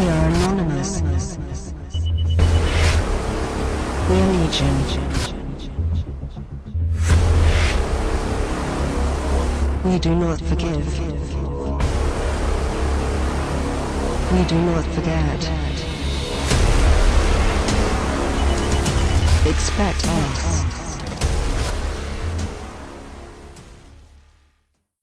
We are anonymous. We are legion. We do not forgive. We do not forget. Expect us.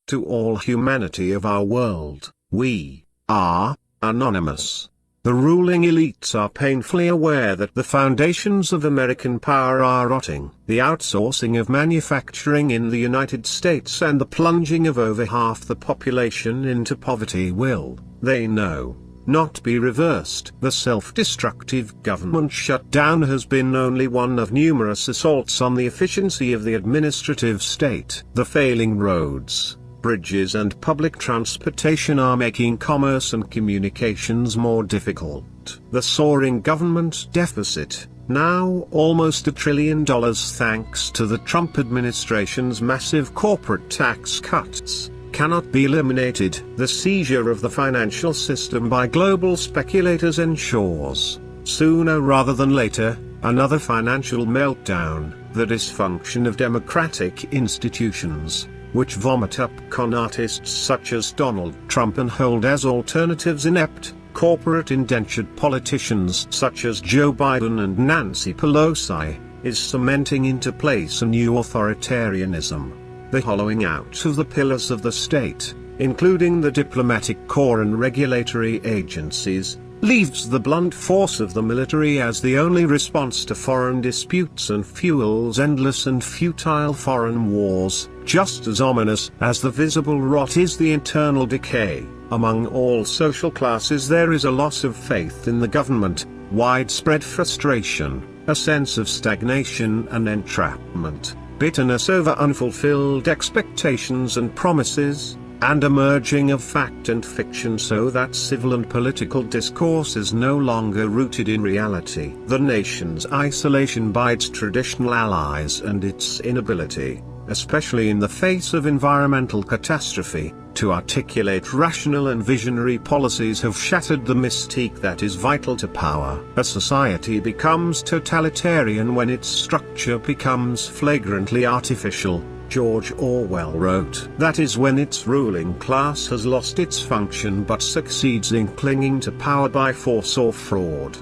To all humanity of our world, we are anonymous. The ruling elites are painfully aware that the foundations of American power are rotting. The outsourcing of manufacturing in the United States and the plunging of over half the population into poverty will, they know, not be reversed. The self-destructive government shutdown has been only one of numerous assaults on the efficiency of the administrative state. The failing roads, bridges and public transportation are making commerce and communications more difficult. The soaring government deficit, now almost $1 trillion thanks to the Trump administration's massive corporate tax cuts, cannot be eliminated. The seizure of the financial system by global speculators ensures, sooner rather than later, another financial meltdown. The dysfunction of democratic institutions, which vomit up con artists such as Donald Trump and hold as alternatives inept, corporate indentured politicians such as Joe Biden and Nancy Pelosi, is cementing into place a new authoritarianism. The hollowing out of the pillars of the state, including the diplomatic corps and regulatory agencies, leaves the blunt force of the military as the only response to foreign disputes and fuels endless and futile foreign wars. Just as ominous as the visible rot is the internal decay. Among all social classes there is a loss of faith in the government, widespread frustration, a sense of stagnation and entrapment, bitterness over unfulfilled expectations and promises, and a merging of fact and fiction so that civil and political discourse is no longer rooted in reality. The nation's isolation by its traditional allies and its inability, especially in the face of environmental catastrophe, to articulate rational and visionary policies have shattered the mystique that is vital to power. A society becomes totalitarian when its structure becomes flagrantly artificial. George Orwell wrote. That is when its ruling class has lost its function but succeeds in clinging to power by force or fraud.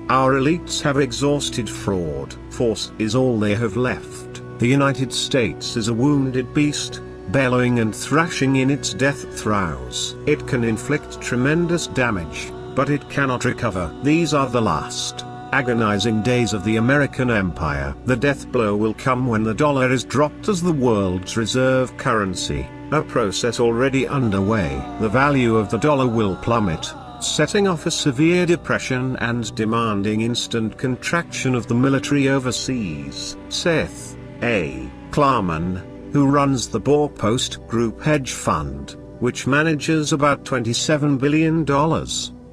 Our elites have exhausted fraud. Force is all they have left. The United States is a wounded beast, bellowing and thrashing in its death throes. It can inflict tremendous damage, but it cannot recover. These are the last agonizing days of the American empire. The death blow will come when the dollar is dropped as the world's reserve currency, a process already underway. The value of the dollar will plummet, setting off a severe depression and demanding instant contraction of the military overseas. Seth A. Klarman, who runs the Bourpost Group hedge fund, which manages about $27 billion,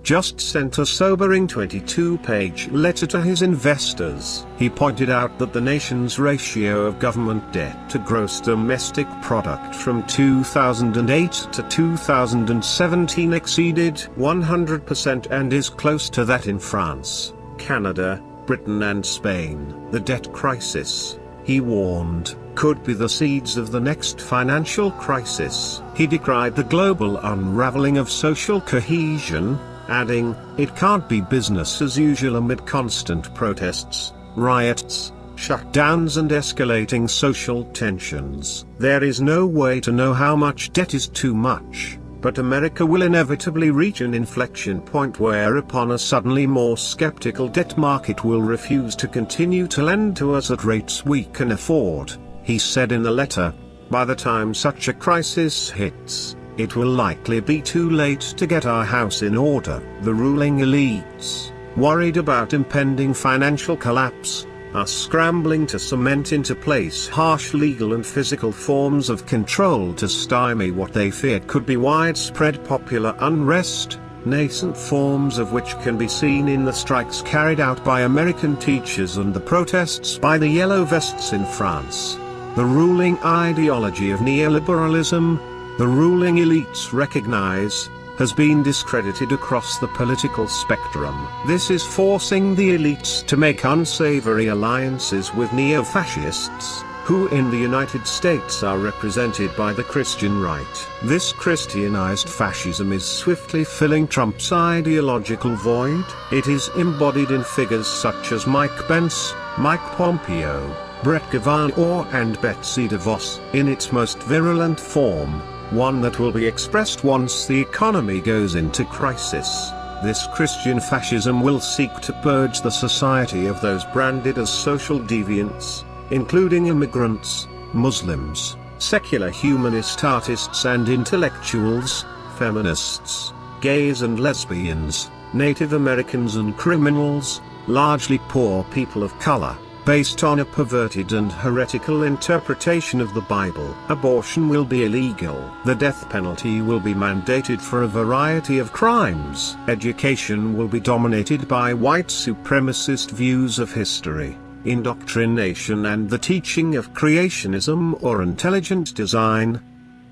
just sent a sobering 22-page letter to his investors. He pointed out that the nation's ratio of government debt to gross domestic product from 2008 to 2017 exceeded 100% and is close to that in France, Canada, Britain and Spain. The debt crisis, he warned, could be the seeds of the next financial crisis. He decried the global unraveling of social cohesion, adding, "It can't be business as usual amid constant protests, riots, shutdowns and escalating social tensions. There is no way to know how much debt is too much, but America will inevitably reach an inflection point whereupon a suddenly more skeptical debt market will refuse to continue to lend to us at rates we can afford," he said in the letter. By the time such a crisis hits, it will likely be too late to get our house in order. The ruling elites, worried about impending financial collapse, are scrambling to cement into place harsh legal and physical forms of control to stymie what they feared could be widespread popular unrest, nascent forms of which can be seen in the strikes carried out by American teachers and the protests by the Yellow Vests in France. The ruling ideology of neoliberalism, the ruling elites recognize, has been discredited across the political spectrum. This is forcing the elites to make unsavory alliances with neo-fascists, who in the United States are represented by the Christian right. This Christianized fascism is swiftly filling Trump's ideological void. It is embodied in figures such as Mike Pence, Mike Pompeo, Brett Kavanaugh and Betsy DeVos. In its most virulent form, one that will be expressed once the economy goes into crisis, this Christian fascism will seek to purge the society of those branded as social deviants, including immigrants, Muslims, secular humanist artists and intellectuals, feminists, gays and lesbians, Native Americans and criminals, largely poor people of color, based on a perverted and heretical interpretation of the Bible. Abortion will be illegal. The death penalty will be mandated for a variety of crimes. Education will be dominated by white supremacist views of history, indoctrination and the teaching of creationism or intelligent design.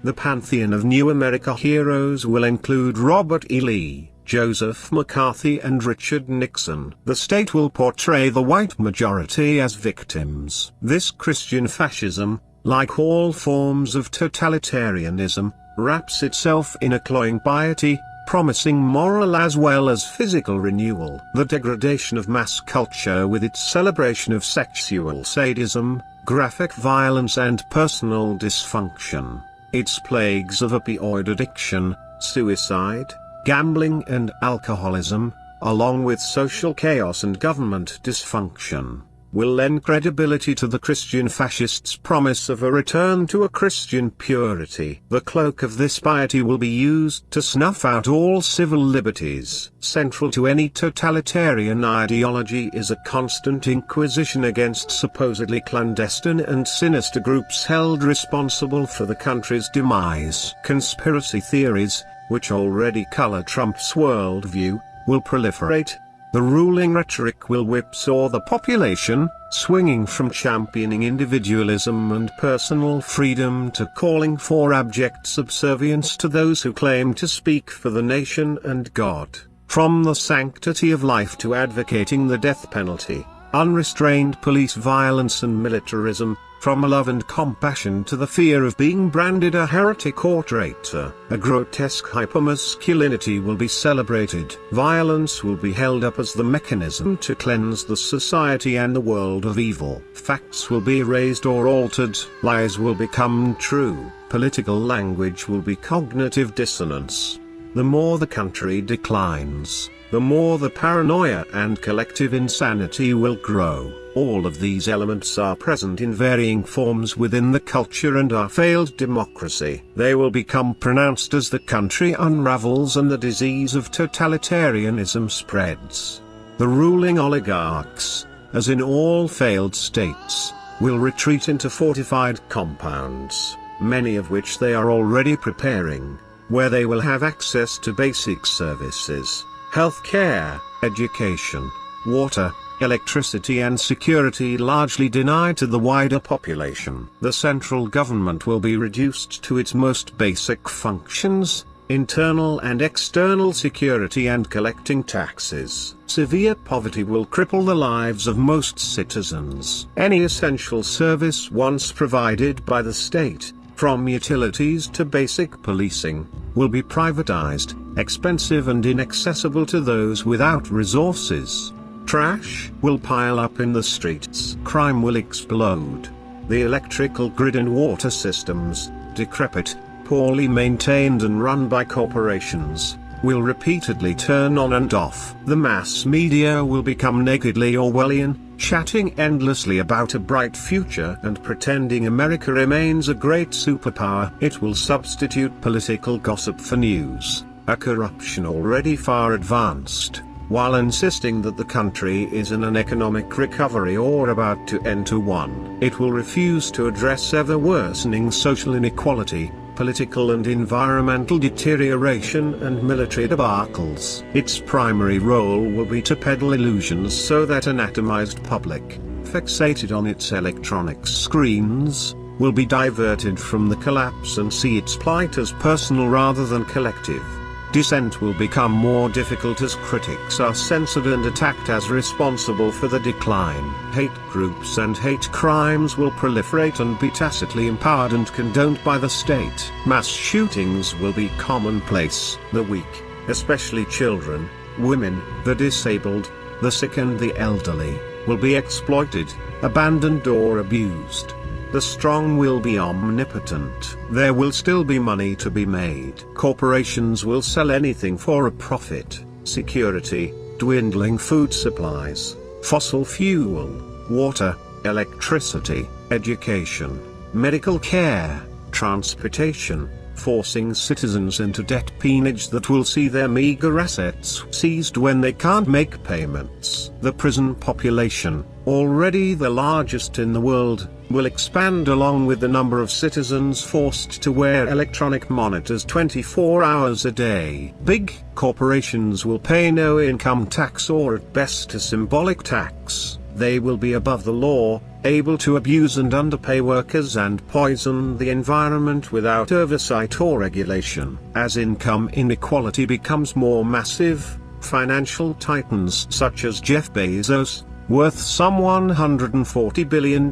The pantheon of New America heroes will include Robert E. Lee, Joseph McCarthy and Richard Nixon. The state will portray the white majority as victims. This Christian fascism, like all forms of totalitarianism, wraps itself in a cloying piety, promising moral as well as physical renewal. The degradation of mass culture with its celebration of sexual sadism, graphic violence and personal dysfunction, its plagues of opioid addiction, suicide, gambling and alcoholism, along with social chaos and government dysfunction, will lend credibility to the Christian fascists' promise of a return to a Christian purity. The cloak of this piety will be used to snuff out all civil liberties. Central to any totalitarian ideology is a constant inquisition against supposedly clandestine and sinister groups held responsible for the country's demise. Conspiracy theories, which already color Trump's worldview, will proliferate. The ruling rhetoric will whipsaw the population, swinging from championing individualism and personal freedom to calling for abject subservience to those who claim to speak for the nation and God. From the sanctity of life to advocating the death penalty, unrestrained police violence and militarism, from love and compassion to the fear of being branded a heretic or traitor. A grotesque hypermasculinity will be celebrated. Violence will be held up as the mechanism to cleanse the society and the world of evil. Facts will be erased or altered. Lies will become true. Political language will be cognitive dissonance. The more the country declines, the more the paranoia and collective insanity will grow. All of these elements are present in varying forms within the culture and our failed democracy. They will become pronounced as the country unravels and the disease of totalitarianism spreads. The ruling oligarchs, as in all failed states, will retreat into fortified compounds, many of which they are already preparing, where they will have access to basic services, health care, education, water, electricity and security largely denied to the wider population. The central government will be reduced to its most basic functions, internal and external security and collecting taxes. Severe poverty will cripple the lives of most citizens. Any essential service once provided by the state, from utilities to basic policing, will be privatized, expensive and inaccessible to those without resources. Trash will pile up in the streets. Crime will explode. The electrical grid and water systems, decrepit, poorly maintained and run by corporations, will repeatedly turn on and off. The mass media will become nakedly Orwellian, chatting endlessly about a bright future and pretending America remains a great superpower. It will substitute political gossip for news, a corruption already far advanced, while insisting that the country is in an economic recovery or about to enter one. It will refuse to address ever-worsening social inequality, political and environmental deterioration and military debacles. Its primary role will be to peddle illusions so that an atomized public, fixated on its electronic screens, will be diverted from the collapse and see its plight as personal rather than collective. dissent will become more difficult as critics are censored and attacked as responsible for the decline. Hate groups and hate crimes will proliferate and be tacitly empowered and condoned by the state. Mass shootings will be commonplace. The weak, especially children, women, the disabled, the sick and the elderly, will be exploited, abandoned or abused. The strong will be omnipotent. There will still be money to be made. Corporations will sell anything for a profit: security, dwindling food supplies, fossil fuel, water, electricity, education, medical care, transportation, forcing citizens into debt peonage that will see their meager assets seized when they can't make payments. The prison population, already the largest in the world, will expand along with the number of citizens forced to wear electronic monitors 24 hours a day. Big corporations will pay no income tax or at best a symbolic tax. They will be above the law, able to abuse and underpay workers and poison the environment without oversight or regulation. As income inequality becomes more massive, financial titans such as Jeff Bezos, worth some $140 billion,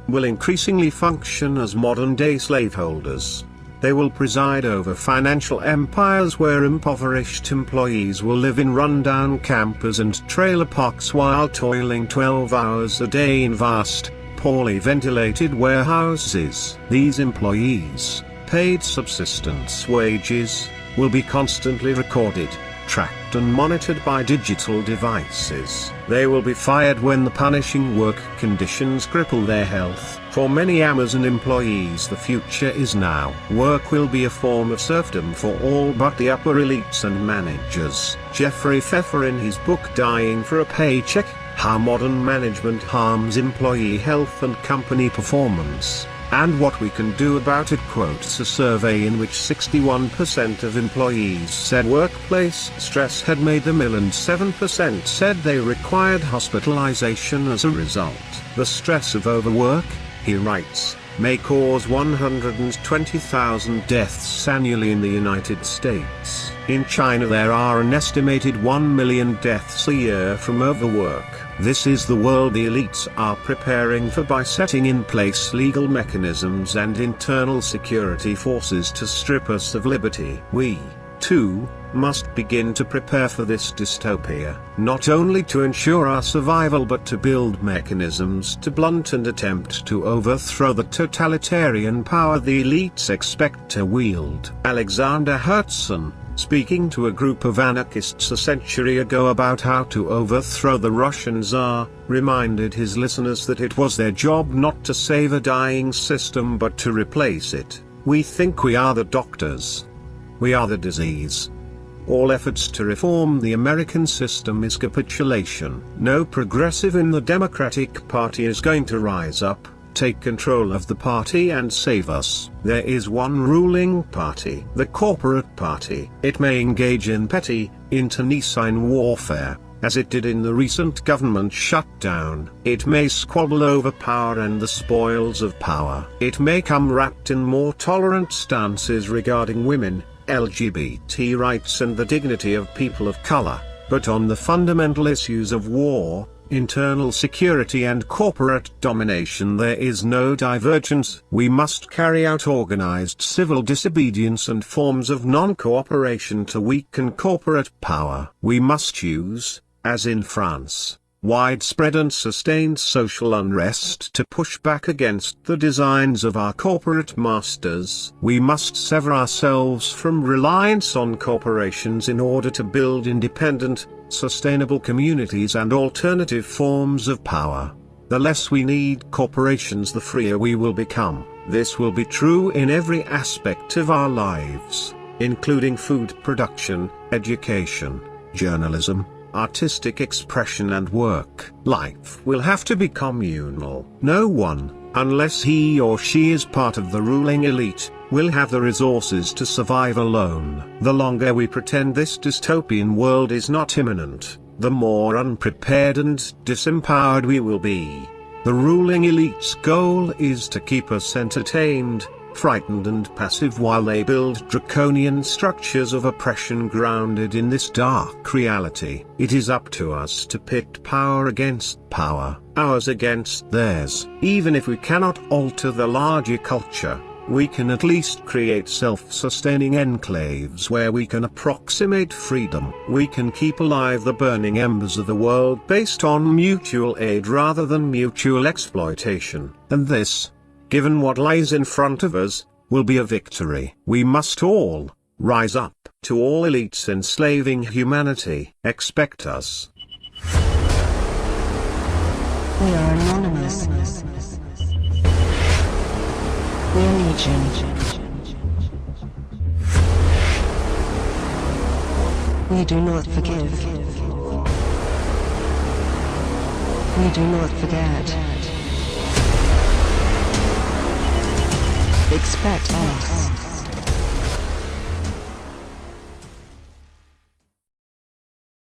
will increasingly function as modern-day slaveholders. They will preside over financial empires where impoverished employees will live in rundown campers and trailer parks while toiling 12 hours a day in vast, poorly ventilated warehouses. These employees, paid subsistence wages, will be constantly recorded, tracked and monitored by digital devices. They will be fired when the punishing work conditions cripple their health. For many Amazon employees the future is now. Work will be a form of serfdom for all but the upper elites and managers. Jeffrey Pfeffer in his book Dying for a Paycheck: How Modern Management Harms Employee Health and Company Performance, and What We Can Do About It quotes a survey in which 61% of employees said workplace stress had made them ill and 7% said they required hospitalization as a result. The stress of overwork, he writes, may cause 120,000 deaths annually in the United States. In China there are an estimated 1 million deaths a year from overwork. This is the world the elites are preparing for by setting in place legal mechanisms and internal security forces to strip us of liberty. We, too, must begin to prepare for this dystopia, not only to ensure our survival but to build mechanisms to blunt and attempt to overthrow the totalitarian power the elites expect to wield. Alexander Herzen, speaking to a group of anarchists a century ago about how to overthrow the Russian Tsar, reminded his listeners that it was their job not to save a dying system but to replace it. We think we are the doctors. We are the disease. All efforts to reform the American system is capitulation. No progressive in the Democratic Party is going to rise up, take control of the party and save us. There is one ruling party, the corporate party. It may engage in petty, internecine warfare, as it did in the recent government shutdown. It may squabble over power and the spoils of power. It may come wrapped in more tolerant stances regarding women, LGBT rights and the dignity of people of color, but on the fundamental issues of war, internal security and corporate domination there is no divergence. We must carry out organized civil disobedience and forms of non-cooperation to weaken corporate power. We must use, as in France, widespread and sustained social unrest to push back against the designs of our corporate masters. We must sever ourselves from reliance on corporations in order to build independent, sustainable communities and alternative forms of power. The less we need corporations, the freer we will become. This will be true in every aspect of our lives, including food production, education, journalism, artistic expression and work. Life will have to be communal. No one, unless he or she is part of the ruling elite, will have the resources to survive alone. The longer we pretend this dystopian world is not imminent, the more unprepared and disempowered we will be. The ruling elite's goal is to keep us entertained, frightened and passive while they build draconian structures of oppression grounded in this dark reality. It is up to us to pit power against power, ours against theirs. Even if we cannot alter the larger culture, we can at least create self-sustaining enclaves where we can approximate freedom. We can keep alive the burning embers of the world based on mutual aid rather than mutual exploitation. And this, given what lies in front of us, will be a victory. We must all rise up. To all elites enslaving humanity, expect us. We are anonymous. We are legion. We do not forgive. We do not forget. Expect us.